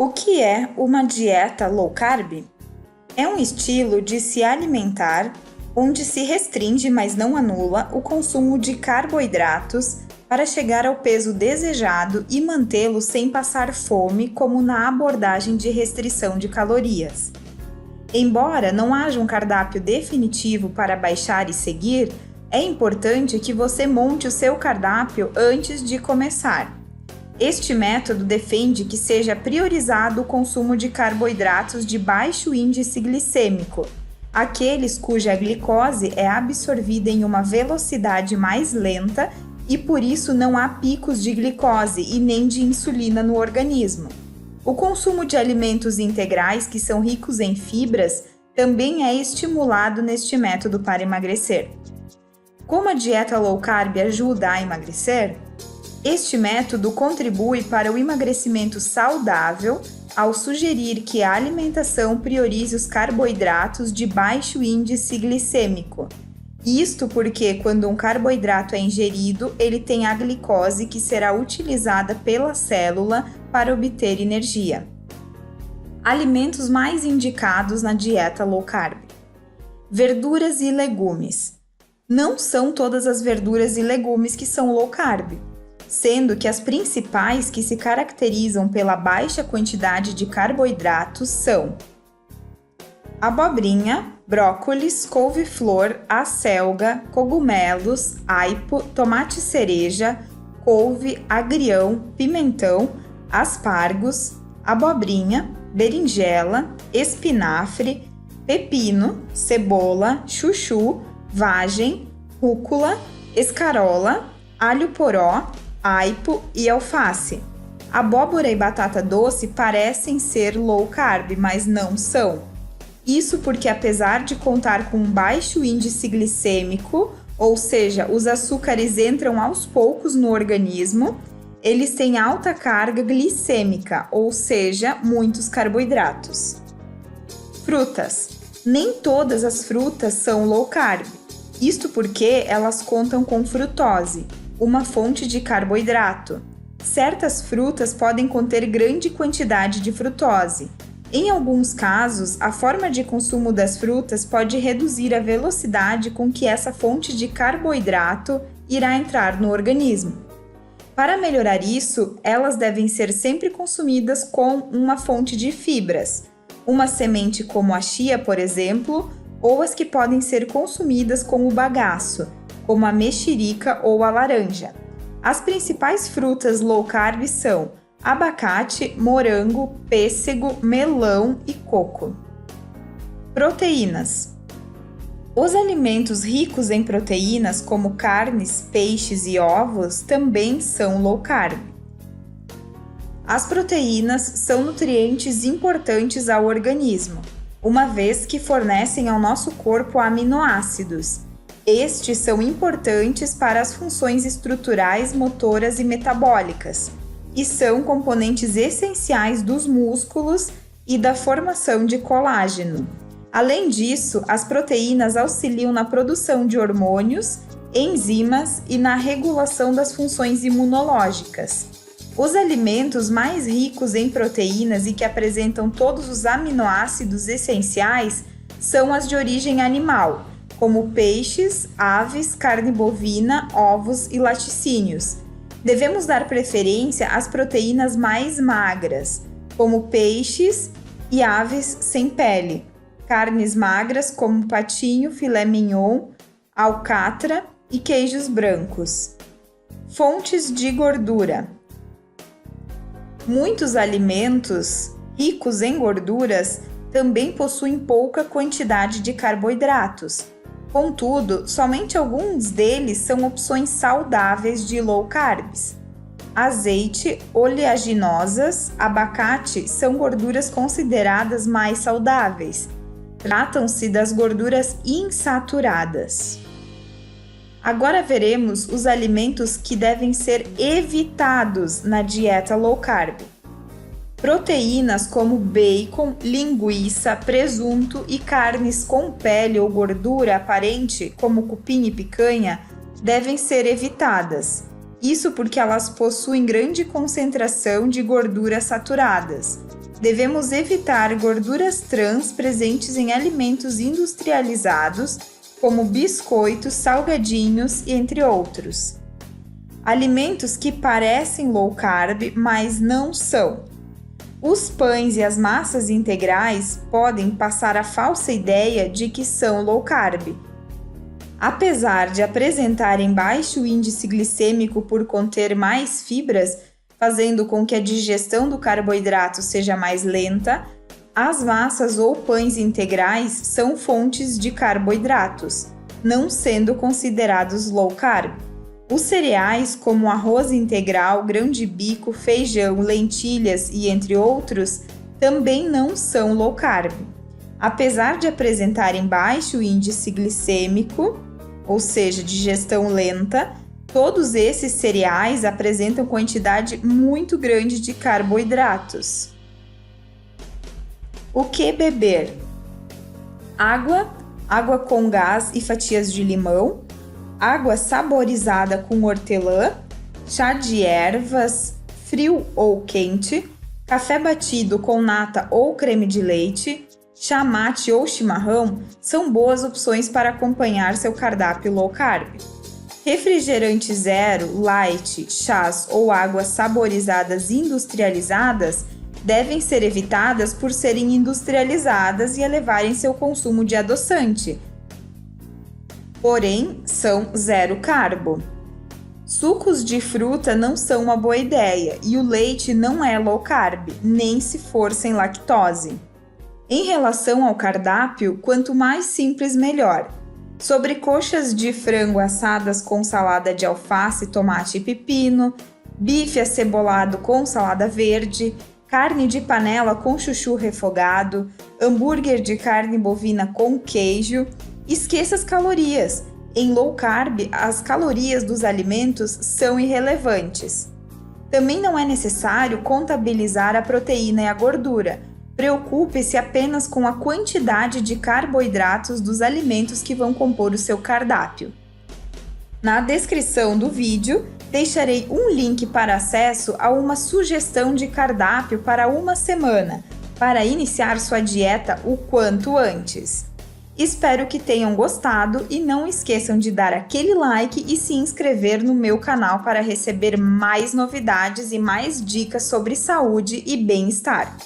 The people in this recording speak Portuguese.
O que é uma dieta low carb? É um estilo de se alimentar onde se restringe, mas não anula, o consumo de carboidratos para chegar ao peso desejado e mantê-lo sem passar fome, como na abordagem de restrição de calorias. Embora não haja um cardápio definitivo para baixar e seguir, é importante que você monte o seu cardápio antes de começar. Este método defende que seja priorizado o consumo de carboidratos de baixo índice glicêmico, aqueles cuja glicose é absorvida em uma velocidade mais lenta e por isso não há picos de glicose e nem de insulina no organismo. O consumo de alimentos integrais que são ricos em fibras também é estimulado neste método para emagrecer. Como a dieta low carb ajuda a emagrecer? Este método contribui para o emagrecimento saudável ao sugerir que a alimentação priorize os carboidratos de baixo índice glicêmico. Isto porque, quando um carboidrato é ingerido, ele tem a glicose que será utilizada pela célula para obter energia. Alimentos mais indicados na dieta low carb: verduras e legumes. Não são todas as verduras e legumes que são low carb, sendo que as principais que se caracterizam pela baixa quantidade de carboidratos são abobrinha, brócolis, couve-flor, acelga, cogumelos, aipo, tomate cereja, couve, agrião, pimentão, aspargos, abobrinha, berinjela, espinafre, pepino, cebola, chuchu, vagem, rúcula, escarola, alho poró, aipo e alface. Abóbora e batata doce parecem ser low carb, mas não são. Isso porque, apesar de contar com um baixo índice glicêmico, ou seja, os açúcares entram aos poucos no organismo, eles têm alta carga glicêmica, ou seja, muitos carboidratos. Frutas. Nem todas as frutas são low carb. Isto porque elas contam com frutose, uma fonte de carboidrato. Certas frutas podem conter grande quantidade de frutose. Em alguns casos, a forma de consumo das frutas pode reduzir a velocidade com que essa fonte de carboidrato irá entrar no organismo. Para melhorar isso, elas devem ser sempre consumidas com uma fonte de fibras, uma semente como a chia, por exemplo, ou as que podem ser consumidas com o bagaço, como a mexerica ou a laranja. As principais frutas low carb são abacate, morango, pêssego, melão e coco. Proteínas. Os alimentos ricos em proteínas, como carnes, peixes e ovos, também são low carb. As proteínas são nutrientes importantes ao organismo, uma vez que fornecem ao nosso corpo aminoácidos. Estes são importantes para as funções estruturais, motoras e metabólicas, e são componentes essenciais dos músculos e da formação de colágeno. Além disso, as proteínas auxiliam na produção de hormônios, enzimas e na regulação das funções imunológicas. Os alimentos mais ricos em proteínas e que apresentam todos os aminoácidos essenciais são as de origem animal, como peixes, aves, carne bovina, ovos e laticínios. Devemos dar preferência às proteínas mais magras, como peixes e aves sem pele, carnes magras como patinho, filé mignon, alcatra e queijos brancos. Fontes de gordura. Muitos alimentos ricos em gorduras também possuem pouca quantidade de carboidratos. Contudo, somente alguns deles são opções saudáveis de low carbs. Azeite, oleaginosas, abacate são gorduras consideradas mais saudáveis. Tratam-se das gorduras insaturadas. Agora veremos os alimentos que devem ser evitados na dieta low carb. Proteínas como bacon, linguiça, presunto e carnes com pele ou gordura aparente, como cupim e picanha, devem ser evitadas. Isso porque elas possuem grande concentração de gorduras saturadas. Devemos evitar gorduras trans presentes em alimentos industrializados, como biscoitos, salgadinhos e entre outros. Alimentos que parecem low carb, mas não são. Os pães e as massas integrais podem passar a falsa ideia de que são low carb. Apesar de apresentarem baixo índice glicêmico por conter mais fibras, fazendo com que a digestão do carboidrato seja mais lenta, as massas ou pães integrais são fontes de carboidratos, não sendo considerados low carb. Os cereais, como arroz integral, grão de bico, feijão, lentilhas e entre outros, também não são low carb. Apesar de apresentarem baixo índice glicêmico, ou seja, digestão lenta, todos esses cereais apresentam quantidade muito grande de carboidratos. O que beber? Água com gás e fatias de limão, água saborizada com hortelã, chá de ervas, frio ou quente, café batido com nata ou creme de leite, chá mate ou chimarrão são boas opções para acompanhar seu cardápio low carb. Refrigerante zero, light, chás ou águas saborizadas industrializadas devem ser evitadas por serem industrializadas e elevarem seu consumo de adoçante. Porém, são zero carbo. Sucos de fruta não são uma boa ideia e o leite não é low carb, nem se for sem lactose. Em relação ao cardápio, quanto mais simples, melhor. Sobrecoxas de frango assadas com salada de alface, tomate e pepino, bife acebolado com salada verde, carne de panela com chuchu refogado, hambúrguer de carne bovina com queijo. Esqueça as calorias. Em low carb, as calorias dos alimentos são irrelevantes. Também não é necessário contabilizar a proteína e a gordura. Preocupe-se apenas com a quantidade de carboidratos dos alimentos que vão compor o seu cardápio. Na descrição do vídeo, deixarei um link para acesso a uma sugestão de cardápio para uma semana, para iniciar sua dieta o quanto antes. Espero que tenham gostado e não esqueçam de dar aquele like e se inscrever no meu canal para receber mais novidades e mais dicas sobre saúde e bem-estar.